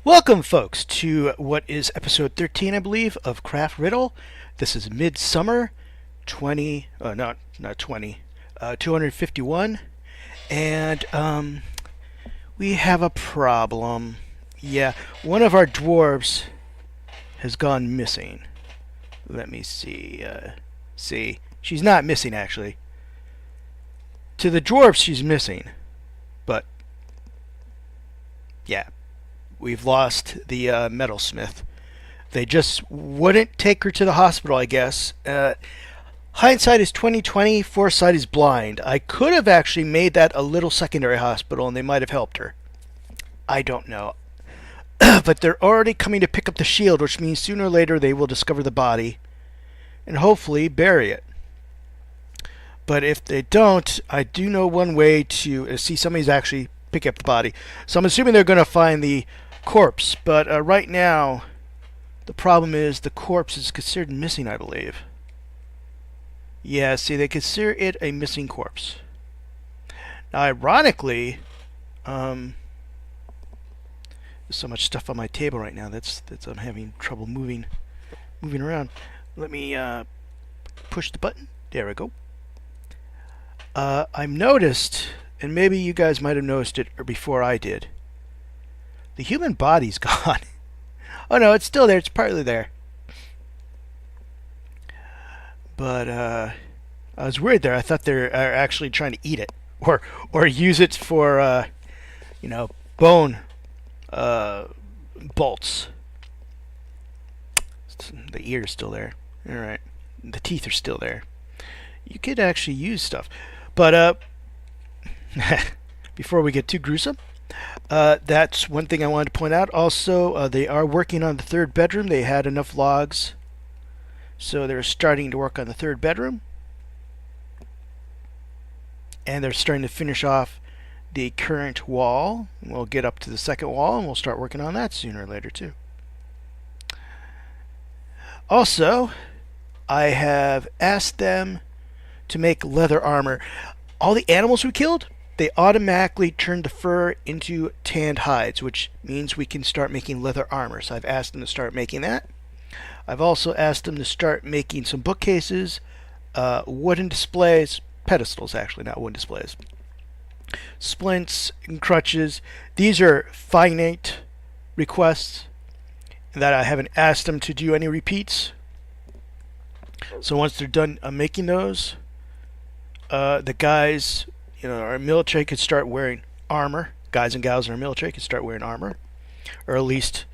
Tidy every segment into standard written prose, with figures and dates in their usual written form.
Welcome, folks, to what is episode 13, I believe, of CraftRiddle. This is Midsummer 20, not 20, 251. And we have a problem. Yeah, one of our dwarves has gone missing. Let me see. See, she's not missing, actually. To the dwarves, she's missing. But, yeah, we've lost the metalsmith. They just wouldn't take her to the hospital, I guess. Hindsight is 2020, foresight is blind. I could have actually made that a little secondary hospital and they might have helped her. I don't know. But they're already coming to pick up the shield, which means sooner or later they will discover the body and hopefully bury it. But if they don't, I do know one way to see somebody's actually pick up the body. So I'm assuming they're going to find the corpse. But right now, the problem is the corpse is considered missing, I believe. Yeah, see, they consider it a missing corpse. Now, ironically, there's so much stuff on my table right now that's I'm having trouble moving around. Let me push the button. There we go. I've noticed, and maybe you guys might have noticed it before I did, the human body's gone. Oh no, it's still there. It's partly there. But I was worried there. I thought they're actually trying to eat it or use it for bone bolts. The ear's still there. All right, the teeth are still there. You could actually use stuff, but before we get too gruesome, that's one thing I wanted to point out. Also, they are working on the third bedroom. They had enough logs, so they're starting to work on the third bedroom. And they're starting to finish off the current wall. We'll get up to the second wall, and we'll start working on that sooner or later, too. Also, I have asked them to make leather armor. All the animals we killed, they automatically turned the fur into tanned hides, which means we can start making leather armor. So I've asked them to start making that. I've also asked them to start making some bookcases, wooden displays, pedestals actually, not wooden displays, splints and crutches. These are finite requests that I haven't asked them to do any repeats. So once they're done making those, the guys, our military could start wearing armor. Guys and gals in our military could start wearing armor, or at least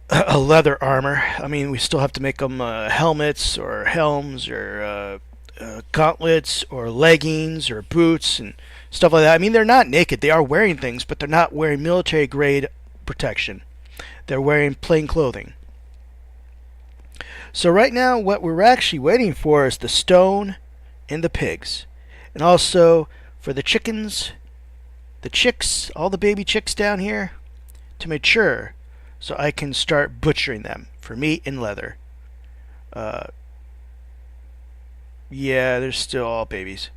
a leather armor. I mean, we still have to make them helmets or helms or gauntlets or leggings or boots and stuff like that. I mean, they're not naked. They are wearing things, but they're not wearing military grade protection. They're wearing plain clothing. So right now, what we're actually waiting for is the stone and the pigs. And also for the chickens, the chicks, all the baby chicks down here, to mature so I can start butchering them for meat and leather. Yeah, they're still all babies.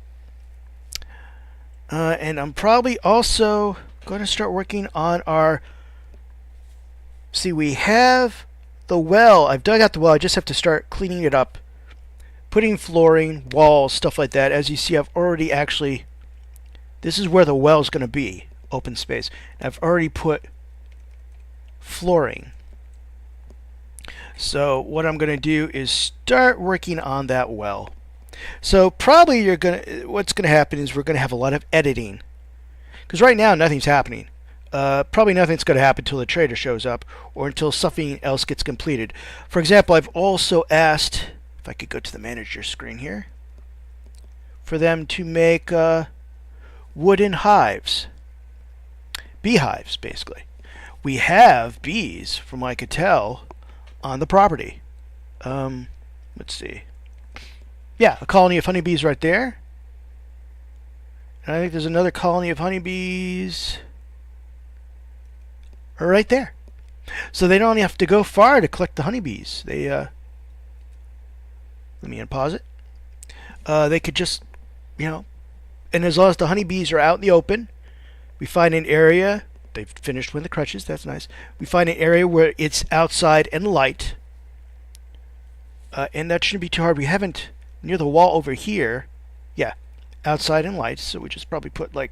And I'm probably also going to start working on our... See, we have the well. I've dug out the well. I just have to start cleaning it up, putting flooring, walls, stuff like that. As you see, I've already actually... This is where the well is going to be, open space. I've already put flooring. So what I'm going to do is start working on that well. So probably what's going to happen is we're going to have a lot of editing. Because right now, nothing's happening. Probably nothing's going to happen until the trader shows up or until something else gets completed. For example, I've also asked, if I could go to the manager screen here, for them to make wooden hives. Beehives, basically. We have bees, from what I could tell, on the property. Let's see. Yeah, a colony of honeybees right there. And I think there's another colony of honeybees right there. So they don't have to go far to collect the honeybees. They let me unpause it. They could just, and as long as the honeybees are out in the open, we find an area they've finished with the crutches. That's nice. We find an area where it's outside and light. And that shouldn't be too hard. We haven't, near the wall over here, yeah, outside and light. So we just probably put like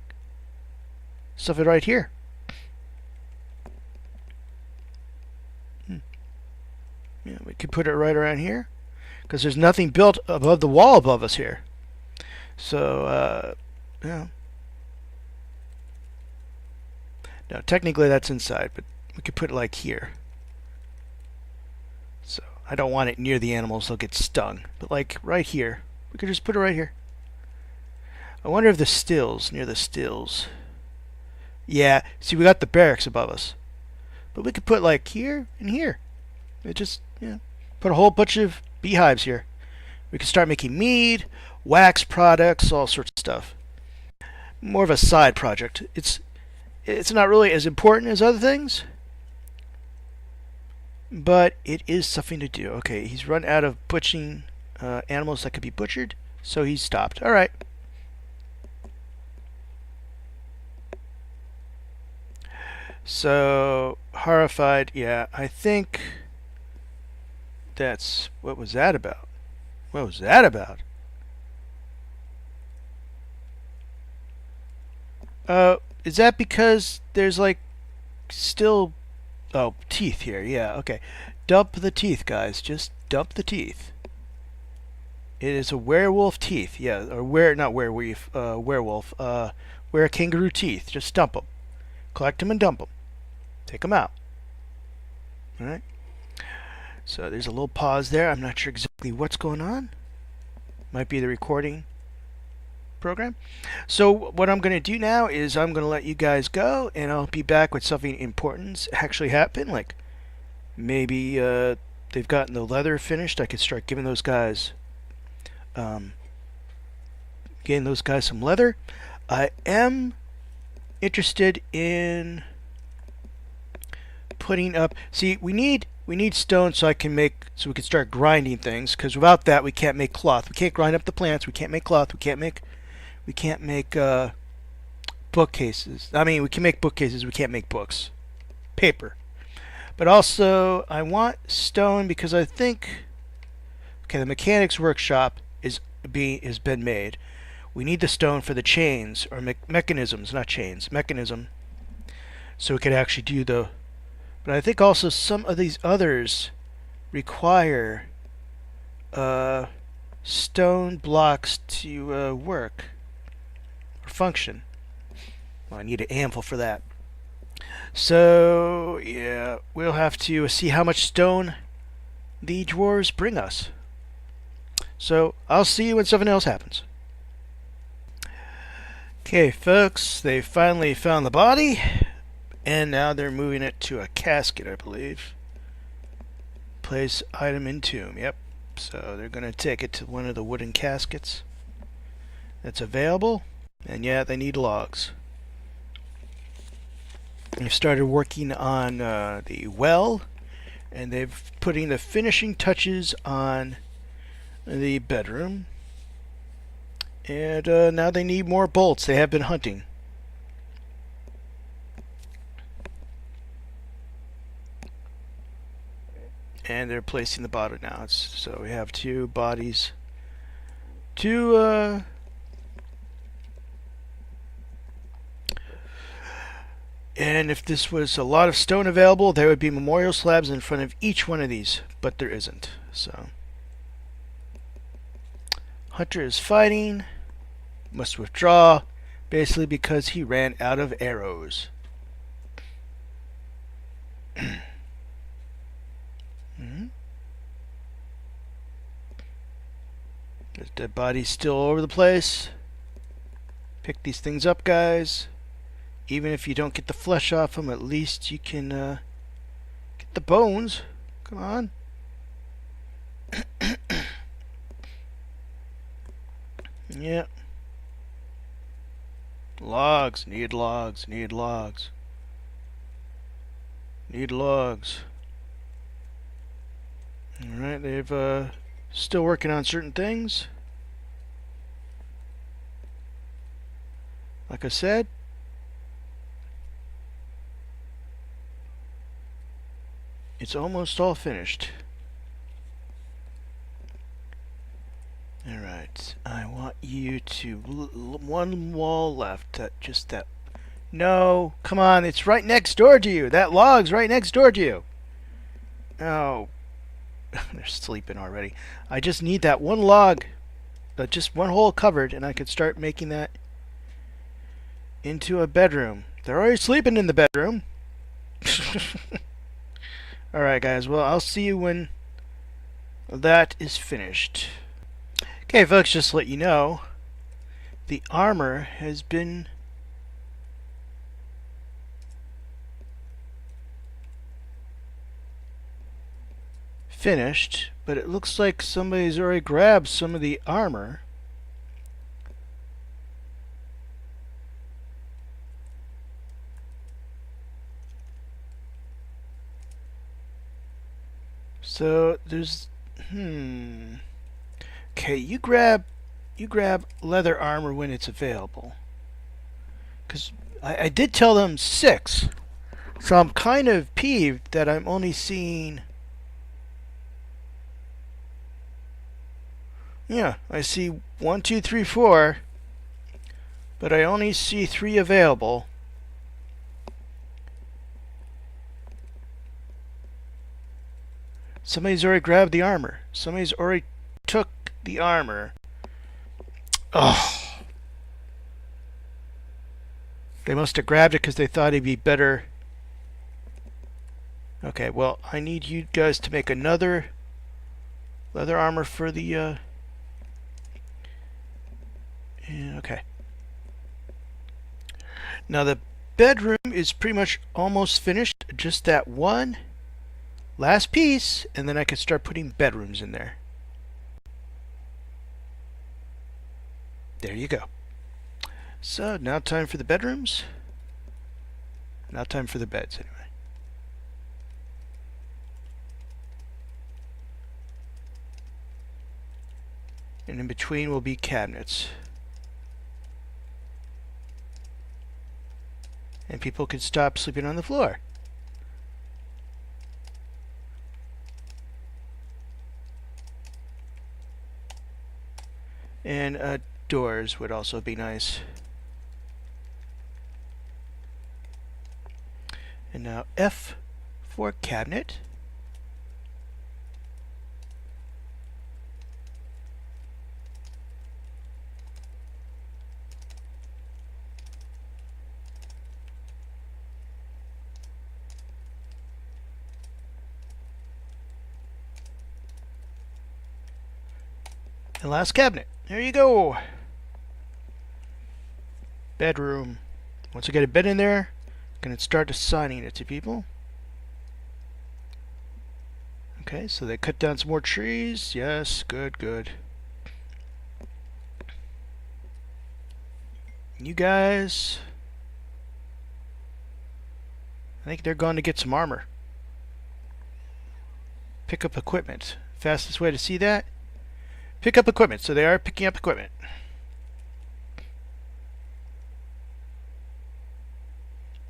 stuff right here. Yeah, we could put it right around here because there's nothing built above the wall above us here. So, yeah. Now, technically that's inside, but we could put it like here. So, I don't want it near the animals, they'll get stung. But like right here, we could just put it right here. I wonder if the stills, near the stills. Yeah, see, we got the barracks above us. But we could put like here and here. It just, yeah, put a whole bunch of beehives here. We could start making mead, wax products, all sorts of stuff. More of a side project. It's not really as important as other things, but it is something to do. Okay, he's run out of butchering animals that could be butchered, so he's stopped. All right. So, horrified, yeah, I think that's, what was that about? What was that about? Is that because there's like still, oh, teeth here, yeah, okay. Dump the teeth, guys, just dump the teeth. It is a werewolf teeth, yeah, or not werewolf, werewolf, were kangaroo teeth, just dump them. Collect them and dump them. Take them out. Alright. So there's a little pause there. I'm not sure exactly what's going on. Might be the recording program. So what I'm going to do now is I'm going to let you guys go, and I'll be back with something important actually happen. Like maybe they've gotten the leather finished. I could start giving those guys some leather. I am interested in putting up, see, we need stone so we can start grinding things, because without that we can't make cloth. We can't grind up the plants, we can't make cloth, we can't make bookcases. I mean, we can make bookcases, we can't make books. Paper. But also I want stone because I think, okay, the mechanics workshop has been made. We need the stone for the chains, or mechanisms, not chains, mechanism, so we could actually do the, but I think also some of these others require stone blocks to work or function. Well, I need an anvil for that. So yeah, we'll have to see how much stone the dwarves bring us. So I'll see you when something else happens. Okay, folks, they finally found the body, and now they're moving it to a casket, I believe. Place item in tomb, yep. So they're going to take it to one of the wooden caskets that's available, and yeah, they need logs. They've started working on the well, and they've putting the finishing touches on the bedroom. And now they need more bolts. They have been hunting. And they're placing the body now. So we have two bodies. And if this was a lot of stone available, there would be memorial slabs in front of each one of these. But there isn't. So Hunter is fighting. Must withdraw, basically because he ran out of arrows. There's dead bodies still all over the place. Pick these things up, guys. Even if you don't get the flesh off them, at least you can get the bones. Come on. Yeah. Logs. Need logs. Need logs. Need logs. Alright, they've still working on certain things. Like I said, It's almost all finished. Alright, I want you to... one wall left. Just that... No, come on, it's right next door to you. That log's right next door to you. Oh, they're sleeping already. I just need that one log, just one hole covered, and I could start making that into a bedroom. They're already sleeping in the bedroom. Alright, guys, well, I'll see you when that is finished. Okay, folks, just to let you know, the armor has been finished, but it looks like somebody's already grabbed some of the armor. So there's okay, you grab leather armor when it's available. Cause I did tell them 6. So I'm kind of peeved that I'm only seeing... Yeah, I see 1, 2, 3, 4, but I only see 3 available. Somebody's already grabbed the armor. Somebody's already took the armor. Oh. They must have grabbed it because they thought it'd be better. Okay, well, I need you guys to make another leather armor for the... Yeah, okay. Now the bedroom is pretty much almost finished. Just that one last piece, and then I can start putting bedrooms in there. There you go. So now time for the bedrooms. Now time for the beds anyway. And in between will be cabinets. And people can stop sleeping on the floor. And doors would also be nice. And now F for cabinet. And last cabinet. There you go. Bedroom. Once I get a bed in there, I'm going to start assigning it to people. Okay, so they cut down some more trees. Yes, good, good. You guys, I think they're going to get some armor. Pick up equipment. Fastest way to see that? Pick up equipment. So they are picking up equipment.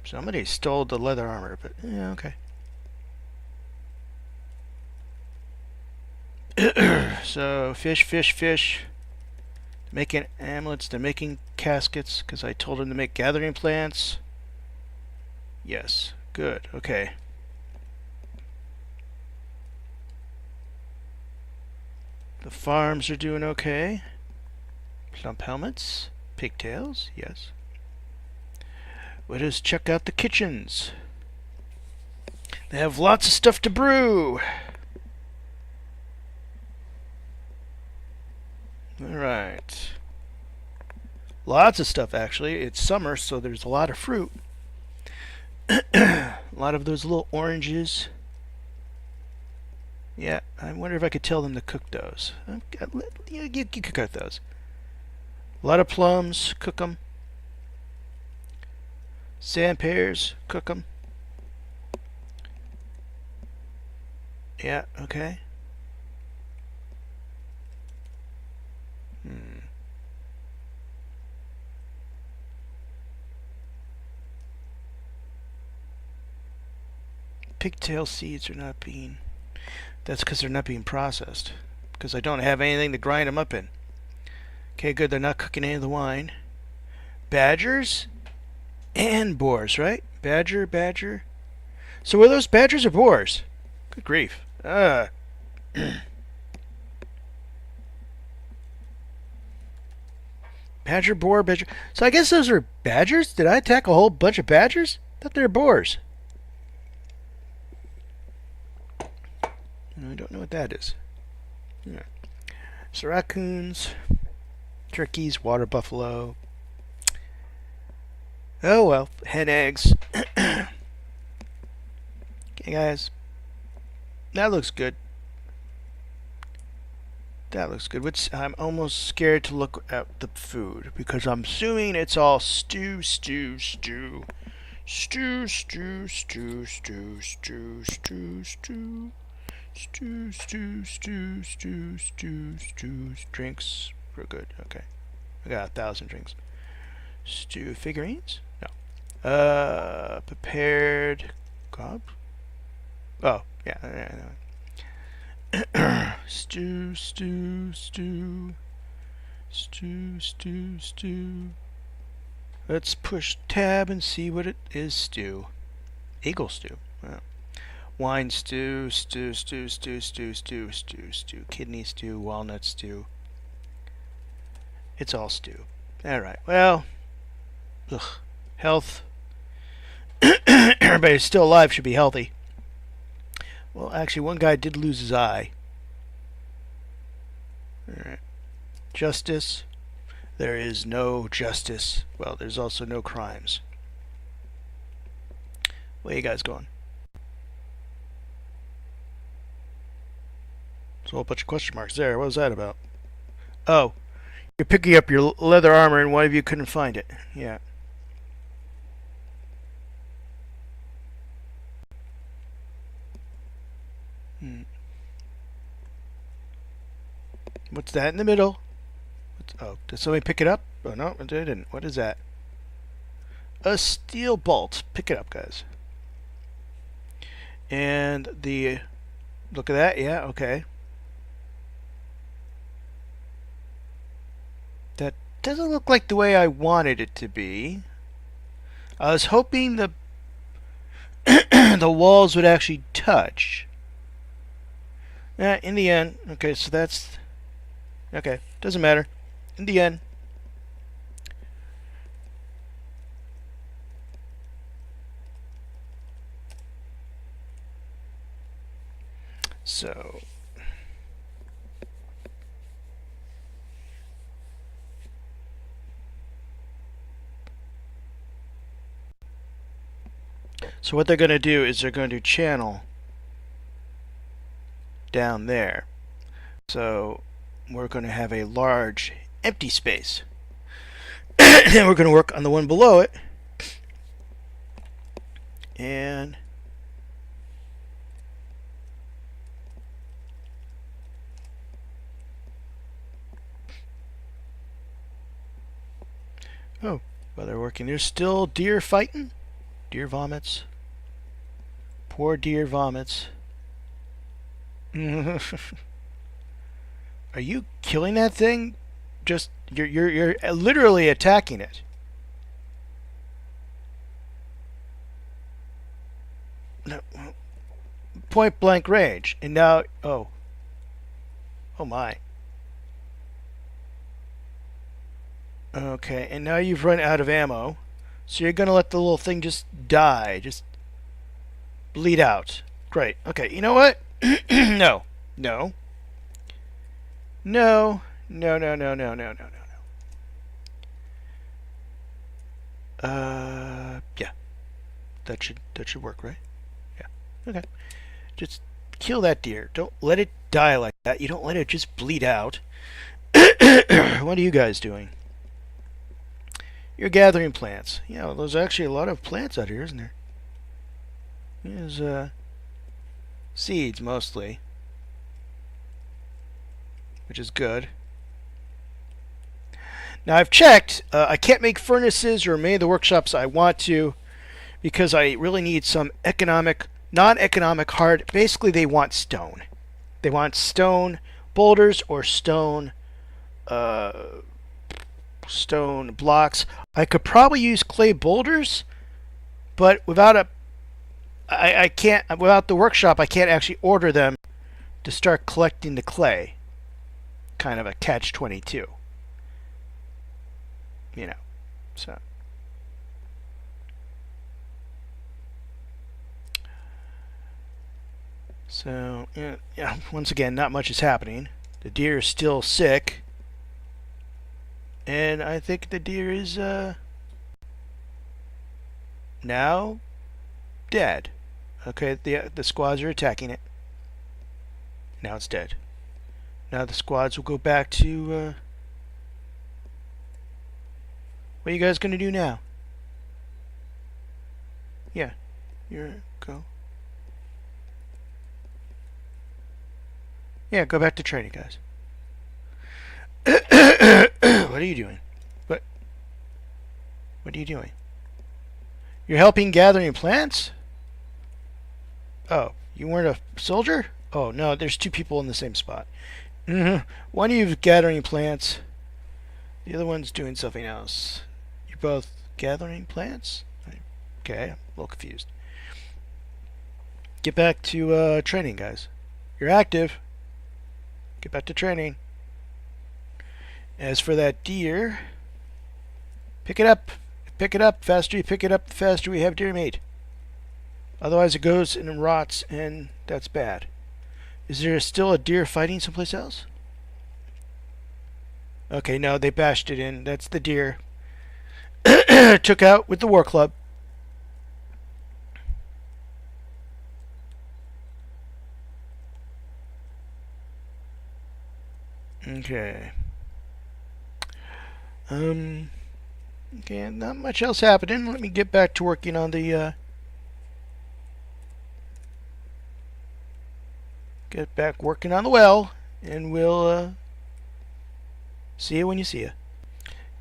Somebody stole the leather armor, but yeah, okay. So fish, fish, fish. Making amulets, they're making caskets, because I told them to make gathering plants. Yes, good, okay. The farms are doing okay. Plump helmets, pigtails, yes. Let us check out the kitchens. They have lots of stuff to brew. Alright. Lots of stuff, actually. It's summer, so there's a lot of fruit. A lot of those little oranges. Yeah, I wonder if I could tell them to cook those. You could cook those. A lot of plums, cook them. Sand pears, cook them. Yeah, okay. Pigtail seeds are not being... That's because they're not being processed. Because I don't have anything to grind them up in. Okay, good. They're not cooking any of the wine. Badgers and boars, right? Badger. So were those badgers or boars? Good grief. Badger, boar, badger. So I guess those are badgers? Did I attack a whole bunch of badgers? I thought they were boars. I don't know what that is. Yeah. So raccoons, turkeys, water buffalo. Oh well, hen eggs. Okay, guys. That looks good. That looks good. Which I'm almost scared to look at the food because I'm assuming it's all stew. Drinks. Real good. Okay. I got 1,000 drinks. Stew figurines? No. Prepared cob? Oh, yeah. Stew. Let's push tab and see what it is. Stew. Eagle stew. Wow. Wine stew, kidney stew, walnut stew. It's all stew. Alright, well, health. Everybody who's still alive should be healthy. Well, actually, one guy did lose his eye. Alright. Justice. There is no justice. Well, there's also no crimes. Where you guys going? There's a whole bunch of question marks there. What was that about? Oh, you're picking up your leather armor and one of you couldn't find it. Yeah. What's that in the middle? Oh, did somebody pick it up? Oh, no, they didn't. What is that? A steel bolt. Pick it up, guys. And the... Look at that. Yeah, okay. That doesn't look like the way I wanted it to be. I was hoping the the walls would actually touch. In the end, okay, so that's... Okay, doesn't matter. In the end. So... So what they're going to do is they're going to channel down there. So we're going to have a large empty space. And we're going to work on the one below it. And oh, well, they're working. There's still deer fighting. Deer vomits. Poor deer vomits. Are you killing that thing? Just you're literally attacking it. No, point blank range, and now oh my. Okay, and now you've run out of ammo, so you're gonna let the little thing just die, just bleed out. Great. Okay, you know what? No. Yeah. That should work, right? Yeah. Okay. Just kill that deer. Don't let it die like that. You don't let it just bleed out. What are you guys doing? You're gathering plants. Yeah, well, there's actually a lot of plants out here, isn't there? There's seeds mostly, which is good. Now I've checked. I can't make furnaces or many of the workshops I want to because I really need some economic non-economic hard. Basically, they want stone. They want stone boulders or stone stone blocks. I could probably use clay boulders, but without I can't, without the workshop, I can't actually order them to start collecting the clay. Kind of a catch-22. You know, so. So, yeah, once again, not much is happening. The deer is still sick. And I think the deer is, now dead. Okay, the squads are attacking it. Now it's dead. Now the squads will go back to, what are you guys gonna do now? Yeah, go. Yeah, go back to training, guys. What are you doing? What are you doing? You're helping gathering plants? Oh, you weren't a soldier? Oh, no, there's two people in the same spot. One of you's gathering plants. The other one's doing something else. You're both gathering plants? Okay, I'm a little confused. Get back to training, guys. You're active. Get back to training. As for that deer, pick it up. Pick it up. Faster you pick it up, the faster we have deer meat. Otherwise it goes and rots, and that's bad. Is there still a deer fighting someplace else? Okay, no, they bashed it in. That's the deer. Took out with the war club. Okay. Okay, not much else happening. Let me get back to working on the, get back working on the well, and we'll, see you when you see you.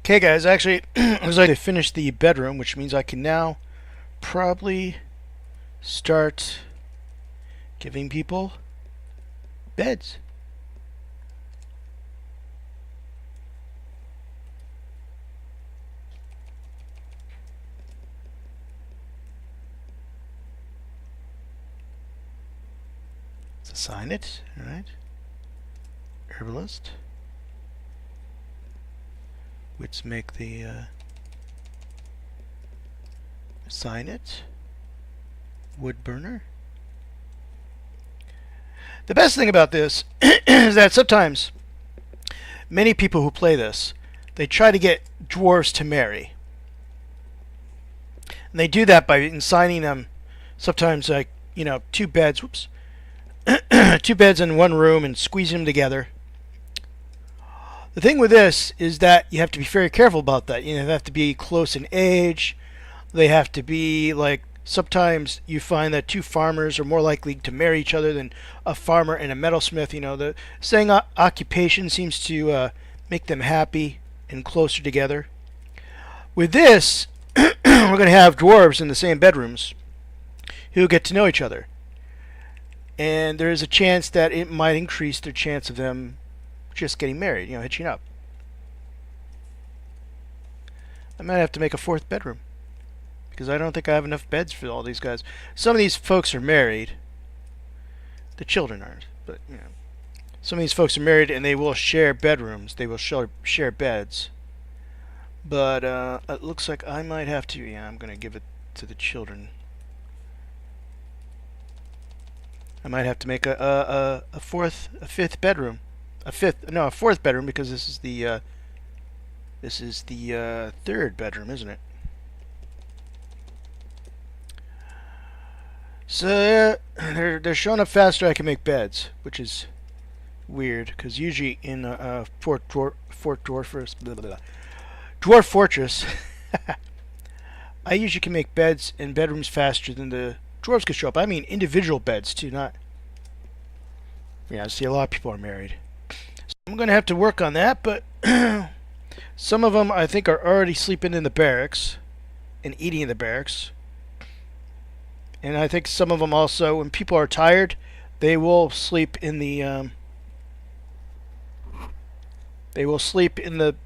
Okay, guys, actually, it was like I finished the bedroom, which means I can now probably start giving people beds. Assign it, alright. Herbalist. Let's make the assign it. Wood burner. The best thing about this is that sometimes many people who play this, they try to get dwarves to marry. And they do that by assigning them sometimes, like, you know, two beds, whoops, two beds in one room and squeezing them together. The thing with this is that you have to be very careful about that. You know, they have to be close in age. They have to be, like, sometimes you find that two farmers are more likely to marry each other than a farmer and a metalsmith. You know, the saying occupation seems to make them happy and closer together. With this, we're going to have dwarves in the same bedrooms who get to know each other. And there is a chance that it might increase their chance of them just getting married, you know, hitching up. I might have to make a fourth bedroom, because I don't think I have enough beds for all these guys. Some of these folks are married. The children aren't, but, you know. Some of these folks are married and they will share bedrooms. They will share beds. But it looks like I might have to, yeah, I'm going to give it to the children. I might have to make a fifth bedroom, a fourth bedroom, because this is the third bedroom, isn't it? So they're showing up faster. I can make beds, which is weird, because usually in Dwarf Fortress, I usually can make beds and bedrooms faster than the dwarves can show up. I mean individual beds too, not... Yeah, I see a lot of people are married. So I'm going to have to work on that, but some of them I think are already sleeping in the barracks and eating in the barracks. And I think some of them also, when people are tired, they will sleep in the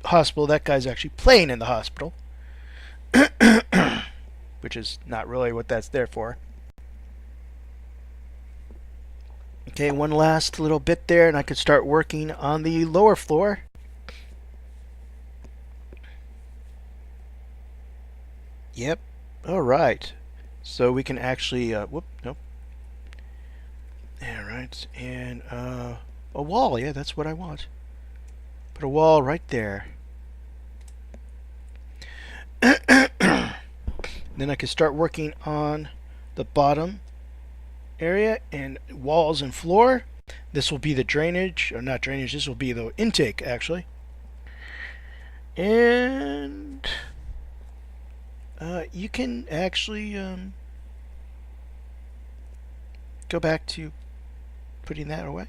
hospital. That guy's actually playing in the hospital, which is not really what that's there for. Okay, one last little bit there, and I could start working on the lower floor. Yep. All right. So we can actually, whoop, nope. All right, and a wall. Yeah, that's what I want. Put a wall right there. Then I can start working on the bottom area and walls and floor. This will be the drainage, or not drainage, this will be the intake actually. And you can actually go back to putting that away.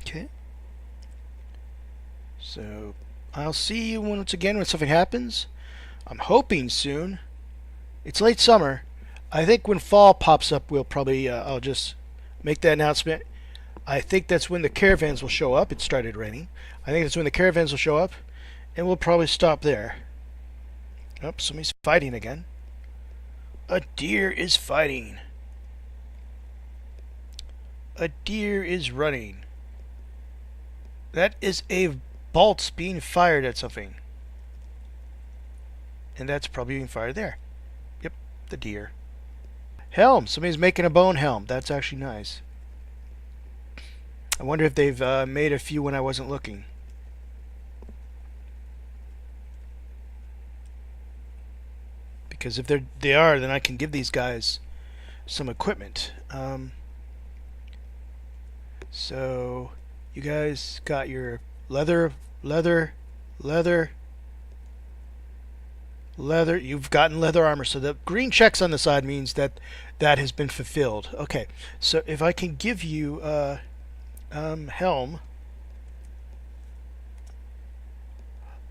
Okay. So I'll see you once again when something happens. I'm hoping soon. It's late summer. I think when fall pops up, we'll probably, I'll just make that announcement. I think that's when the caravans will show up. It started raining. I think that's when the caravans will show up, and we'll probably stop there. Oh, somebody's fighting again. A deer is fighting. A deer is running. That is a bolt being fired at something. And that's probably being fired there. Yep, the deer. Helm. Somebody's making a bone helm. That's actually nice. I wonder if they've made a few when I wasn't looking. Because if they are, then I can give these guys some equipment. So you guys got your leather. You've gotten leather armor. So the green checks on the side means that that has been fulfilled. Okay, so if I can give you helm.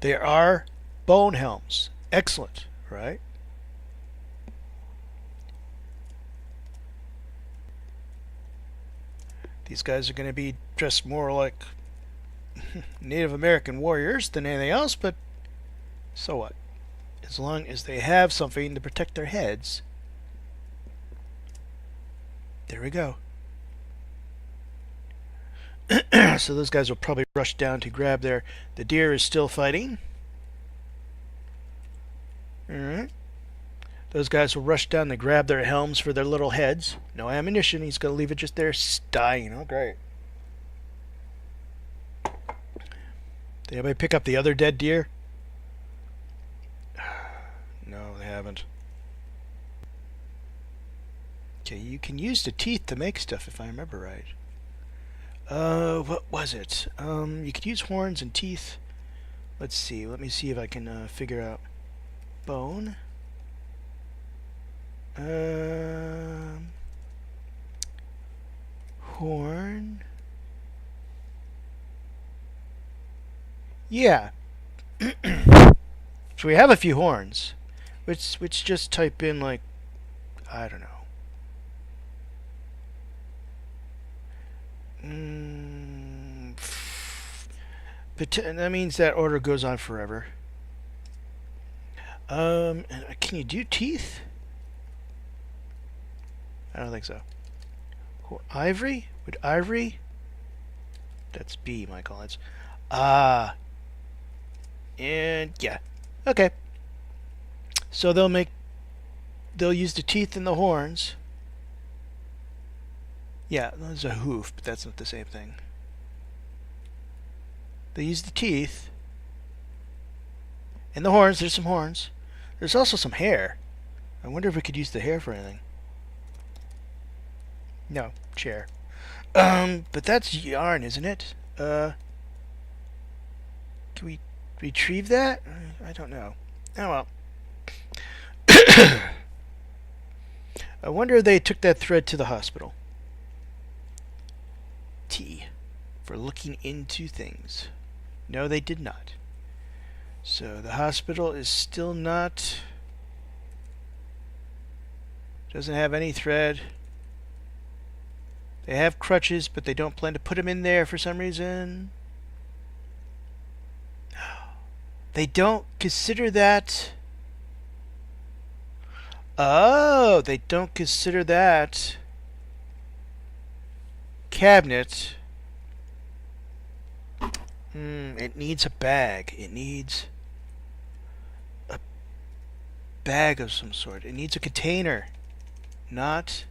There are bone helms. Excellent, right? These guys are going to be dressed more like Native American warriors than anything else, but so what? As long as they have something to protect their heads. There we go. So those guys will probably rush down to grab their... The deer is still fighting. Alright. Those guys will rush down to grab their helms for their little heads. No ammunition. He's going to leave it just there dying. Oh, great. Did anybody pick up the other dead deer? No, they haven't. Okay, you can use the teeth to make stuff if I remember right. What was it? You could use horns and teeth. Let's see. Let me see if I can figure out bone. Horn. Yeah. So we have a few horns. Which just type in like, I don't know. But that means that order goes on forever. Can you do teeth? I don't think so. Ivory? Would ivory? That's B, Michael. That's and yeah. Okay. So they'll use the teeth and the horns. Yeah, there's a hoof, but that's not the same thing. They use the teeth and the horns. There's some horns. There's also some hair. I wonder if we could use the hair for anything. No, chair. But that's yarn, isn't it? Can we retrieve that? I don't know. Oh well. I wonder if they took that thread to the hospital. T for looking into things. No, they did not. So the hospital is still not Doesn't have any thread. They have crutches, but they don't plan to put them in there for some reason. They don't consider that. Oh, they don't consider that cabinet. It needs a bag. It needs a bag of some sort. It needs a container, not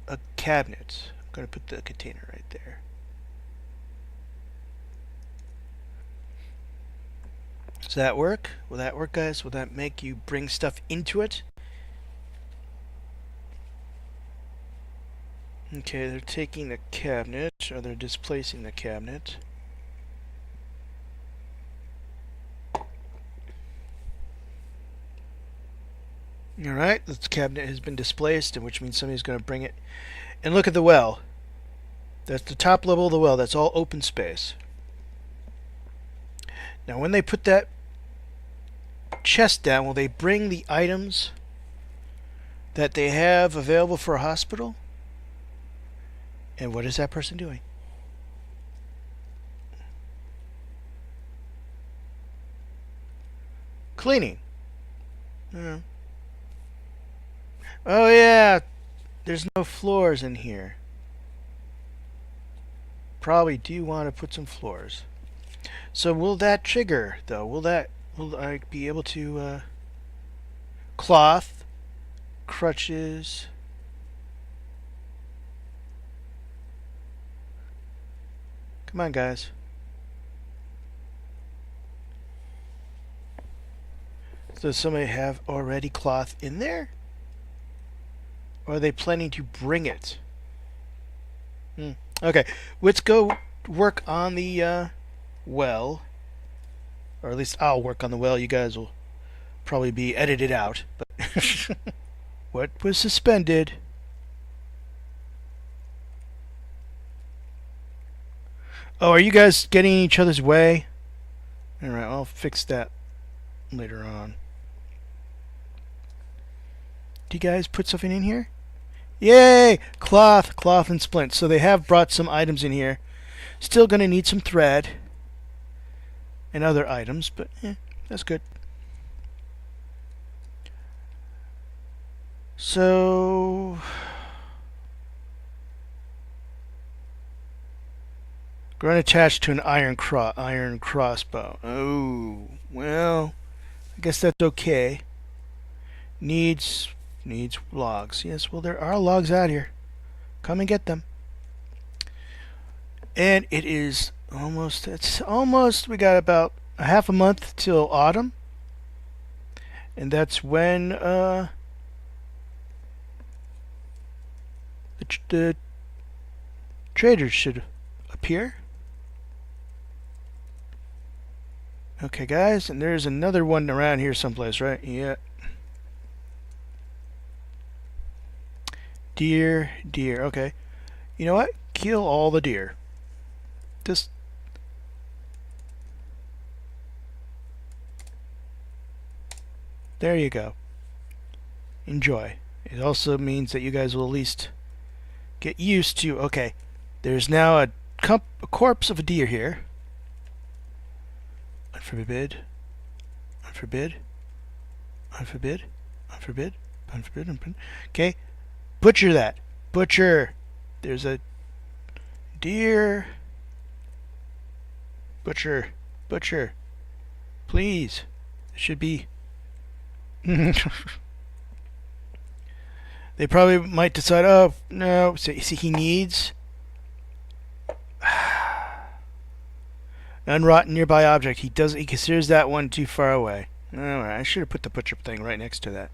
a cabinet. I'm going to put the container right there. Does that work? Will that work, guys? Will that make you bring stuff into it? Okay, they're taking the cabinet, or they're displacing the cabinet. Alright, this cabinet has been displaced, which means somebody's going to bring it. And look at the well. That's the top level of the well. That's all open space. Now, when they put that chest down, will they bring the items that they have available for a hospital? And what is that person doing? Cleaning. Oh yeah, there's no floors in here. Probably do want to put some floors. So will that trigger though? Will I be able to cloth, crutches? Come on, guys. Does somebody have already cloth in there? Or are they planning to bring it? Okay, let's go work on the well. Or at least I'll work on the well. You guys will probably be edited out. But what was suspended? Oh, are you guys getting in each other's way? Alright, I'll fix that later on. Do you guys put something in here? Yay! Cloth and splints. So they have brought some items in here. Still going to need some thread and other items, but that's good. So grown attached to an iron crossbow. Oh, well, I guess that's okay. Needs logs. Yes, well, there are logs out here. Come and get them. And it is almost, we got about a half a month till autumn. And that's when the traders should appear. Okay, guys, and there's another one around here someplace, right? Yeah. Deer. Okay. You know what? Kill all the deer. Just there you go. Enjoy. It also means that you guys will at least get used to. Okay, there's now a corpse of a deer here. Unforbid. Okay. Butcher that. Butcher. There's a deer. Butcher. Please. It should be. They probably might decide, oh, no. So, see, he needs unrotten nearby object. He considers that one too far away. Alright, I should have put the butcher thing right next to that.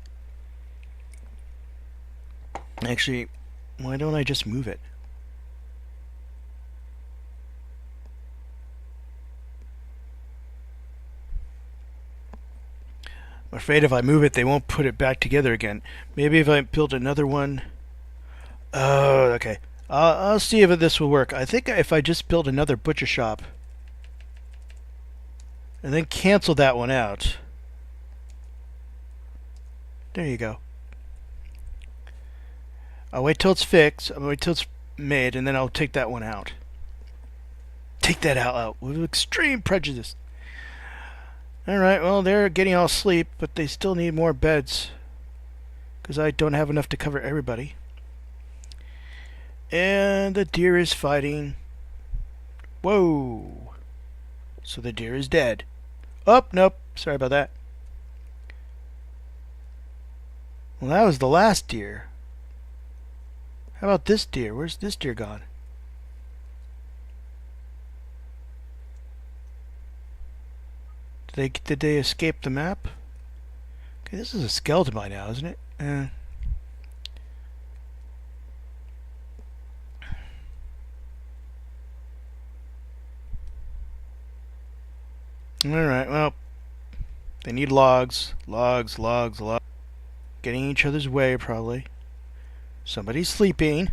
Actually, why don't I just move it? I'm afraid if I move it, they won't put it back together again. Maybe if I build another one. Oh, okay. I'll see if this will work. I think if I just build another butcher shop and then cancel that one out. There you go. I'll wait till it's fixed. I'll wait till it's made, and then I'll take that one out. Take that out with extreme prejudice. Alright, well, they're getting all asleep, but they still need more beds. Because I don't have enough to cover everybody. And the deer is fighting. Whoa. So the deer is dead. Oh, nope. Sorry about that. Well, that was the last deer. How about this deer? Where's this deer gone? Did they escape the map? Okay, this is a skeleton by now, isn't it? Alright, well, they need logs. Logs. Getting each other's way, probably. Somebody's sleeping.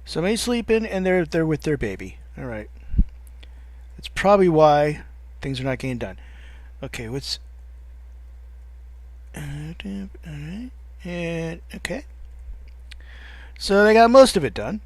Somebody's sleeping, and they're with their baby. Alright. That's probably why things are not getting done. Okay, what's... Alright. And, okay. So they got most of it done.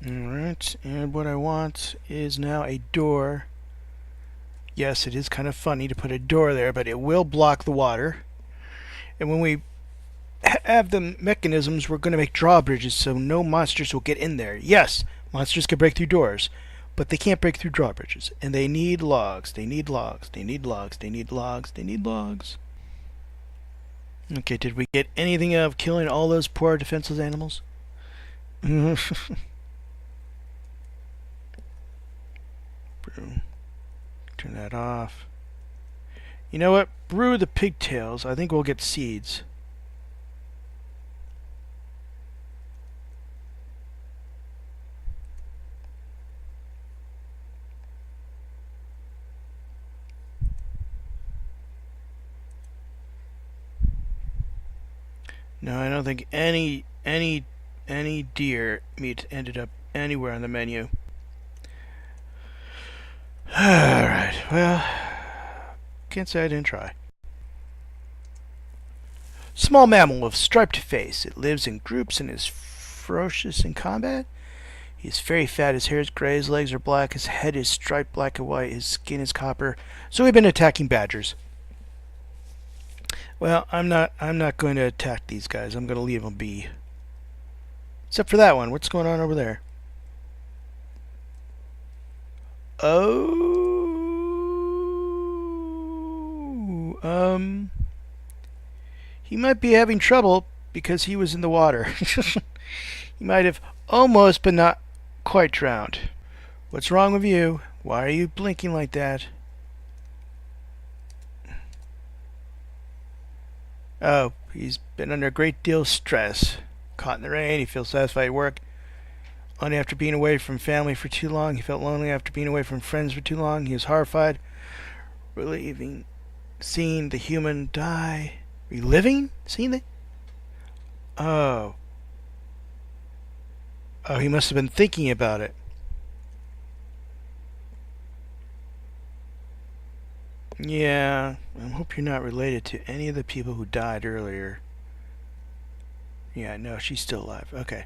Alright, and what I want is now a door. Yes, it is kind of funny to put a door there, but it will block the water. And when we have the mechanisms, we're going to make drawbridges so no monsters will get in there. Yes, monsters can break through doors, but they can't break through drawbridges. And they need logs. They need logs. They need logs. They need logs. They need logs. Okay, did we get anything out of killing all those poor defenseless animals? Turn that off. You know what? Brew the pigtails. I think we'll get seeds. No, I don't think any deer meat ended up anywhere on the menu. Alright, well, can't say I didn't try. Small mammal with striped face. It lives in groups and is ferocious in combat. He is very fat, his hair is gray, his legs are black, his head is striped black and white, his skin is copper. So we've been attacking badgers. Well, I'm not going to attack these guys. I'm going to leave them be. Except for that one. What's going on over there? Oh, he might be having trouble because he was in the water. He might have almost, but not quite drowned. What's wrong with you? Why are you blinking like that? Oh, he's been under a great deal of stress. Caught in the rain, he feels satisfied at work. Only after being away from family for too long. He felt lonely after being away from friends for too long. He was horrified, reliving, seeing the human die. Reliving? Seeing the... Oh. Oh, he must have been thinking about it. Yeah, I hope you're not related to any of the people who died earlier. Yeah, no, she's still alive. Okay.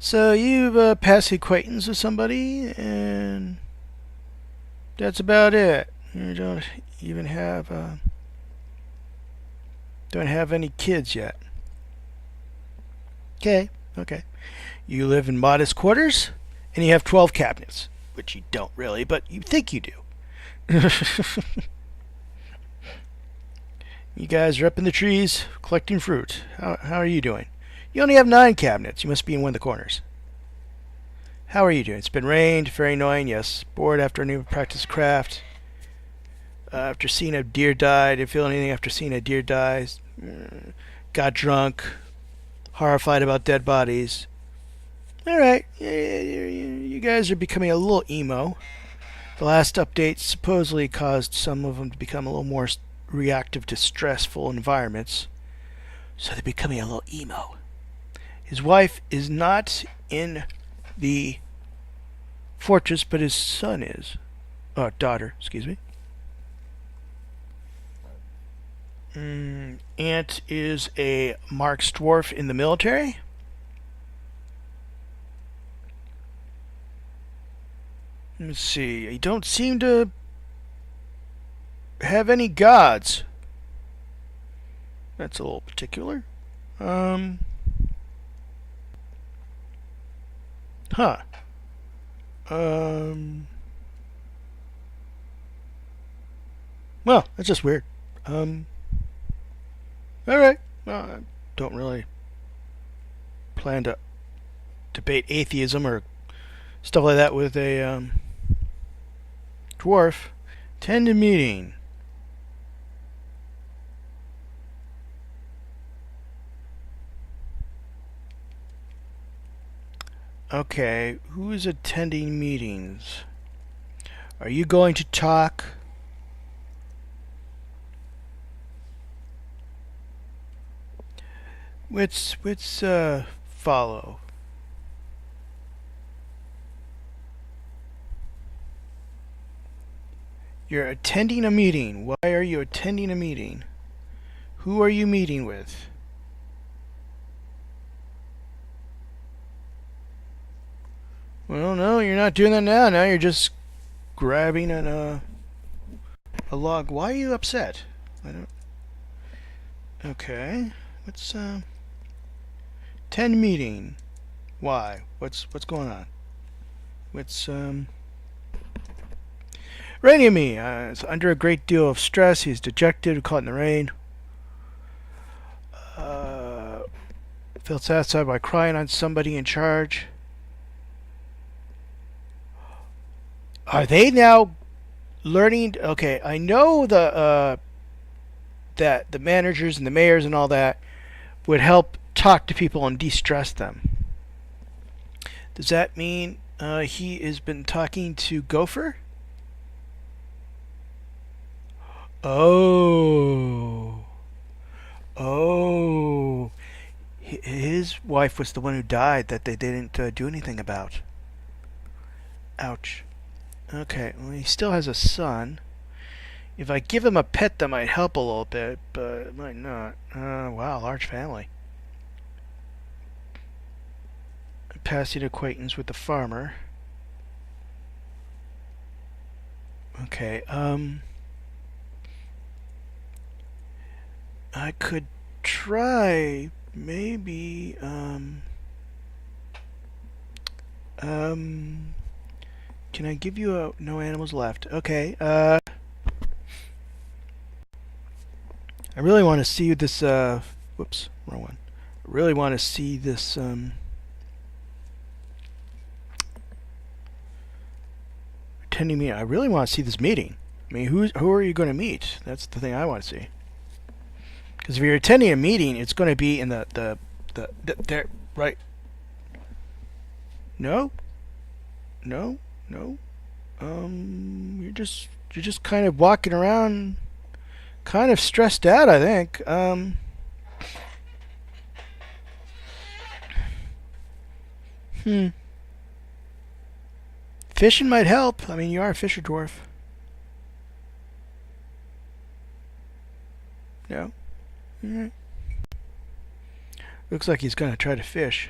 So you've passed acquaintance with somebody, and that's about it. You don't even have don't have any kids yet. Okay. You live in modest quarters, and you have 12 cabinets, which you don't really, but you think you do. You guys are up in the trees collecting fruit. How are you doing? You only have 9 cabinets. You must be in one of the corners. How are you doing? It's been rained. Very annoying. Yes. Bored after a new practice craft. After seeing a deer die. Did you feel anything after seeing a deer die? got drunk, horrified about dead bodies. Alright, you guys are becoming a little emo. The last update supposedly caused some of them to become a little more reactive to stressful environments. So they're becoming a little emo. His wife is not in the fortress, but his son is. Daughter, excuse me. Aunt is a Mark's dwarf in the military. Let's see. You don't seem to have any gods. That's a little particular. Huh. Well, that's just weird. Alright. Well, I don't really plan to debate atheism or stuff like that with a dwarf. Attend a meeting. Okay, who is attending meetings? Are you going to talk? Let's follow. You're attending a meeting. Why are you attending a meeting? Who are you meeting with? Well, no, you're not doing that now. Now you're just grabbing a log. Why are you upset? I don't. Okay, let's attend meeting. Why? What's going on? What's Rainiumi is under a great deal of stress. He's dejected, caught in the rain. Felt satisfied by crying on somebody in charge. Are they now learning? Okay, I know that the managers and the mayors and all that would help talk to people and de-stress them. Does that mean he has been talking to Gopher? Oh. Oh. His wife was the one who died that they didn't do anything about. Ouch. Okay, well, he still has a son. If I give him a pet, that might help a little bit, but it might not. Wow, large family. Passing acquaintance with the farmer. Okay, I could try, maybe, can I give you no animals left? Okay, I really want to see this, whoops, wrong one. I really want to see this, attending meeting. I really want to see this meeting. I mean, who are you going to meet? That's the thing I want to see. Because if you're attending a meeting, it's going to be in the there, right? No? No? No? You're just kind of walking around, kind of stressed out, I think. Fishing might help. I mean, you are a fisher dwarf. No? Alright. Looks like he's gonna try to fish.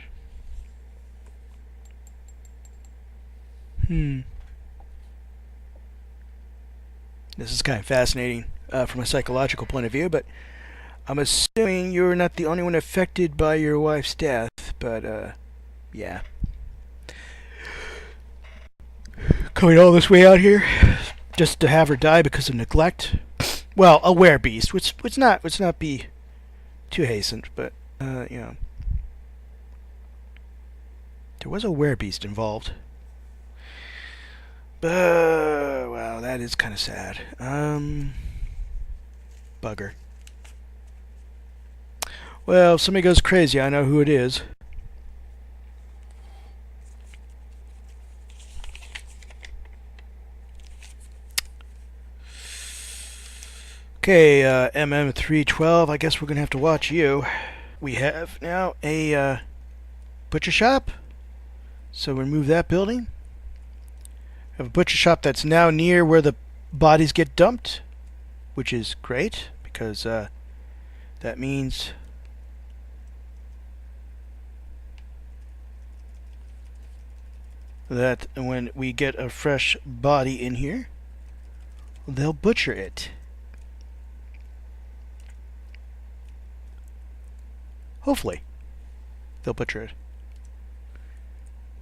This is kind of fascinating from a psychological point of view, but I'm assuming you're not the only one affected by your wife's death, but, yeah. Coming all this way out here just to have her die because of neglect? Well, a werebeast, which not be too hastened, but, you know. There was a werebeast involved. Wow, that is kind of sad. Bugger. Well, if somebody goes crazy, I know who it is. Okay, MM312, I guess we're going to have to watch you. We have now a butcher shop. So we remove that building. We have a butcher shop that's now near where the bodies get dumped, which is great because that means that when we get a fresh body in here, they'll butcher it. Hopefully, they'll butcher it.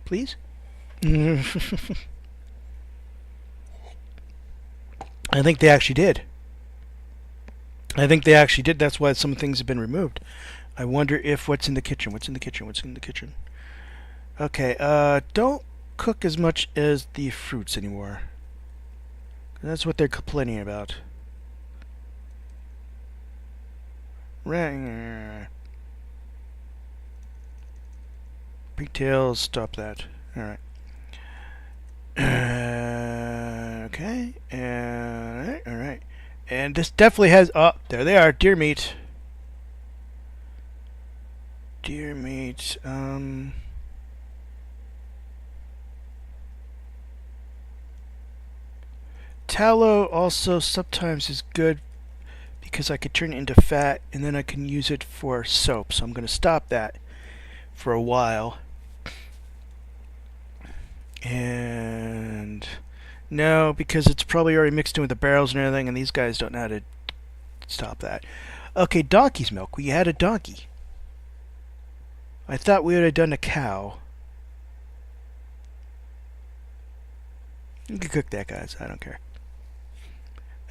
Please? I think they actually did. That's why some things have been removed. I wonder if what's in the kitchen. What's in the kitchen? Okay, don't cook as much as the fruits anymore. That's what they're complaining about. Pigtails, stop that. Alright. Okay. Alright. And this definitely has... Oh, there they are. Deer meat. Tallow also sometimes is good because I could turn it into fat and then I can use it for soap. So I'm going to stop that for a while. And no, because it's probably already mixed in with the barrels and everything, and these guys don't know how to stop that. Okay, donkey's milk. We had a donkey. I thought we would have done a cow. You can cook that, guys. I don't care.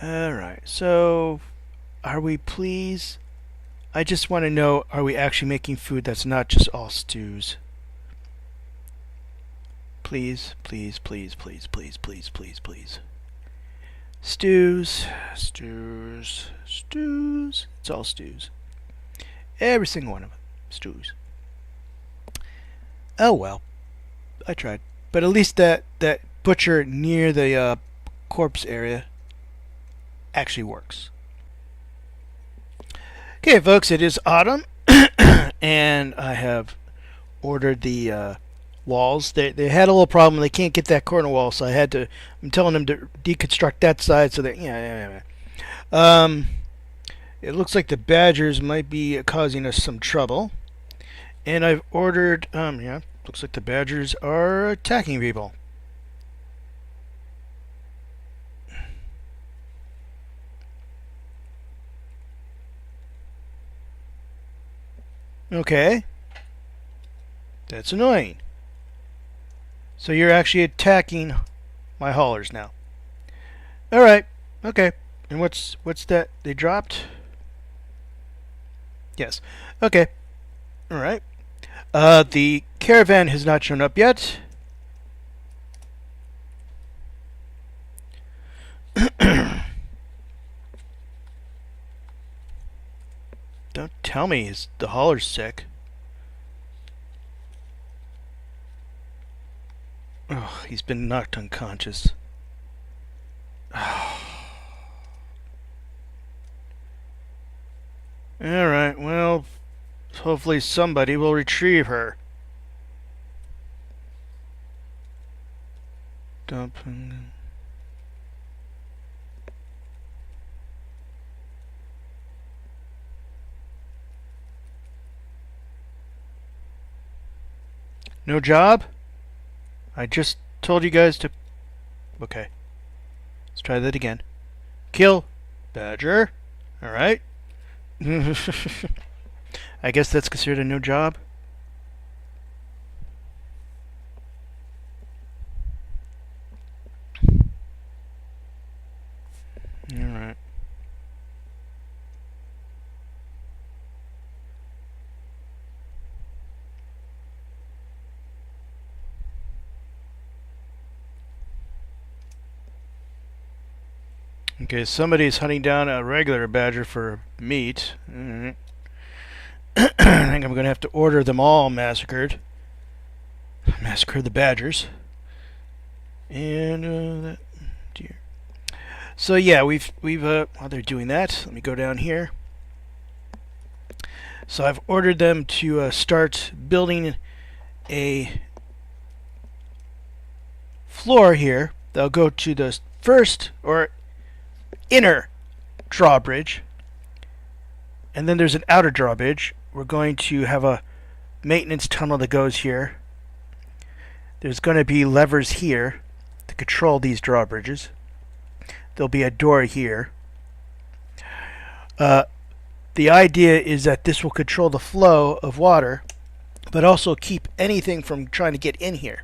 Alright, so are we pleased? I just want to know, are we actually making food that's not just all stews? Please, please, please, please, please, please, please, please. Stews. It's all stews. Every single one of them. Stews. Oh well. I tried. But at least that butcher near the corpse area actually works. Okay, folks, it is autumn. And I have ordered the walls. They had a little problem. They can't get that corner wall, so I'm telling them to deconstruct that side so that it looks like the badgers might be causing us some trouble. And I've ordered looks like the badgers are attacking people. Okay. That's annoying. So you're actually attacking my haulers now. Alright. Okay. And what's that? They dropped? Yes. Okay. Alright. The caravan has not shown up yet. Don't tell me the hauler's sick. Oh, he's been knocked unconscious. Alright, well, hopefully somebody will retrieve her. Dumping. No job? I just told you guys to... Okay. Let's try that again. Kill badger. Alright. I guess that's considered a no job. Alright. Okay, somebody's hunting down a regular badger for meat. Alright. I think I'm going to have to order them all massacred. Massacre the badgers. And deer. So yeah, we've while they're doing that, let me go down here. So I've ordered them to start building a floor here. They'll go to the first or inner drawbridge, and then there's an outer drawbridge. We're going to have a maintenance tunnel that goes here. There's going to be levers here to control these drawbridges. There'll be a door here. The idea is that this will control the flow of water, but also keep anything from trying to get in here.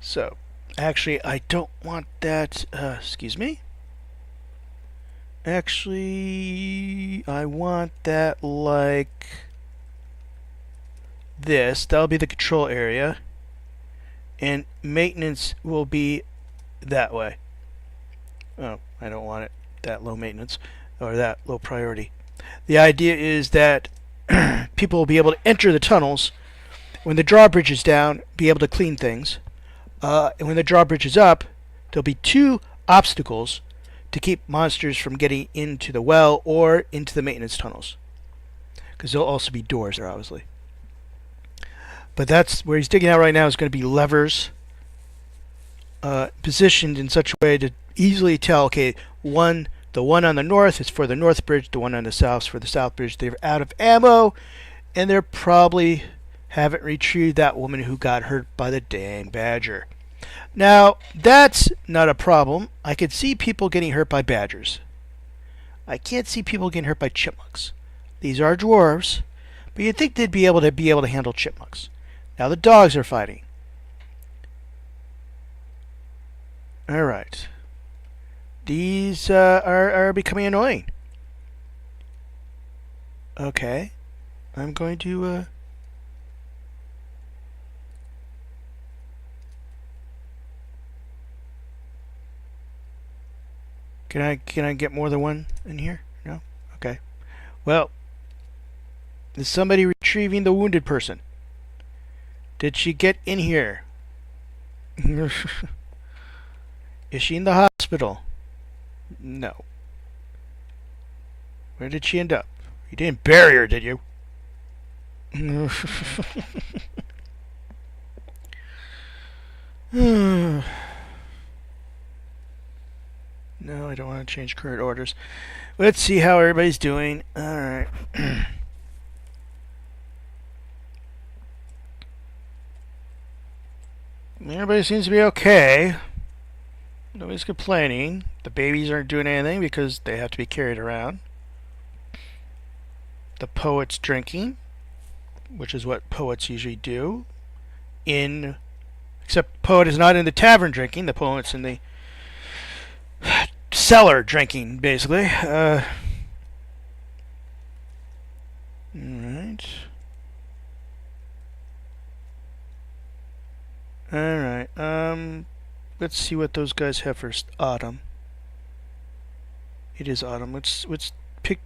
So, actually, I don't want that. Excuse me. Actually, I want that like this. That'll be the control area. And maintenance will be that way. Oh, I don't want it that low maintenance or that low priority. The idea is that people will be able to enter the tunnels when the drawbridge is down, be able to clean things. And when the drawbridge is up, there'll be 2 obstacles to keep monsters from getting into the well or into the maintenance tunnels. Because there'll also be doors there, obviously. But that's where he's digging out right now is going to be levers positioned in such a way to easily tell, okay, the one on the north is for the north bridge, the one on the south is for the south bridge. They're out of ammo, and they're probably haven't retrieved that woman who got hurt by the dang badger. Now, that's not a problem. I could see people getting hurt by badgers. I can't see people getting hurt by chipmunks. These are dwarves, but you'd think they'd be able to handle chipmunks. Now the dogs are fighting. All right. These are becoming annoying. Okay. I'm going to Can I get more than one in here? No? Okay. Well, is somebody retrieving the wounded person? Did she get in here? Is she in the hospital? No. Where did she end up? You didn't bury her, did you? No, I don't want to change current orders. Let's see how everybody's doing. Alright. Everybody seems to be okay. Nobody's complaining. The babies aren't doing anything because they have to be carried around. The poet's drinking, which is what poets usually do. Except poet is not in the tavern drinking. The poet's in the cellar drinking, basically. Alright. Alright. Let's see what those guys have first. Autumn. It is autumn. Let's pick.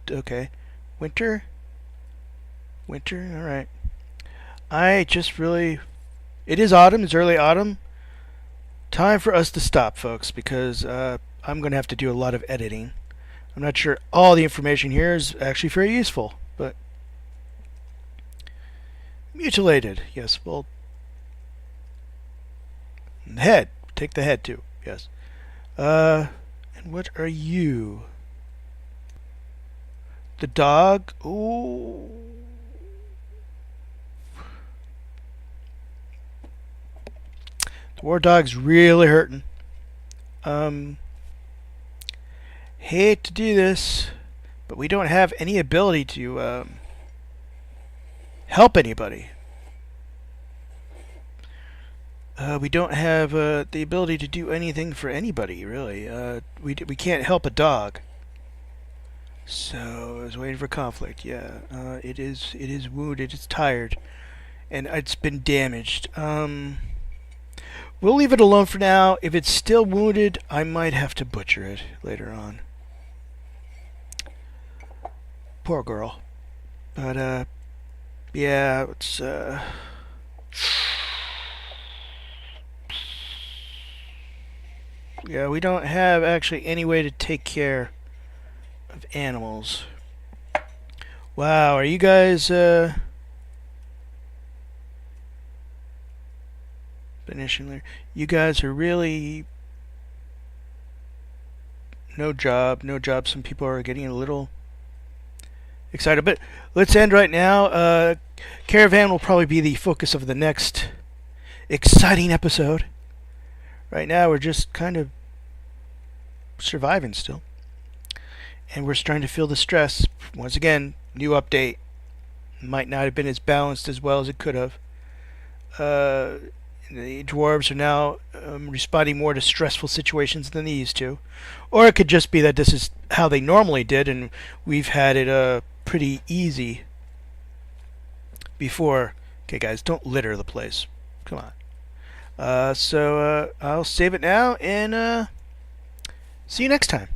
Okay. Winter. Winter. Alright. I just really. It is autumn. It's early autumn. Time for us to stop, folks, because I'm going to have to do a lot of editing. I'm not sure all the information here is actually very useful, but mutilated. Yes, well, head. Take the head too. Yes. And what are you? The dog. Ooh. The war dog's really hurting. Hate to do this, but we don't have any ability to help anybody. We don't have the ability to do anything for anybody, really. We can't help a dog. So I was waiting for conflict. Yeah, it is wounded. It's tired, and it's been damaged. We'll leave it alone for now. If it's still wounded, I might have to butcher it later on. Poor girl. But, yeah, it's, yeah, we don't have actually any way to take care of animals. Wow, are you guys, finishing? You guys are really no job. Some people are getting a little excited, but let's end right now. Caravan will probably be the focus of the next exciting episode. Right now, we're just kind of surviving still, and we're starting to feel the stress. Once again, new update might not have been as balanced as well as it could have. The dwarves are now responding more to stressful situations than they used to. Or it could just be that this is how they normally did, and we've had it pretty easy before. Okay, guys, don't litter the place. Come on. So I'll save it now, and see you next time.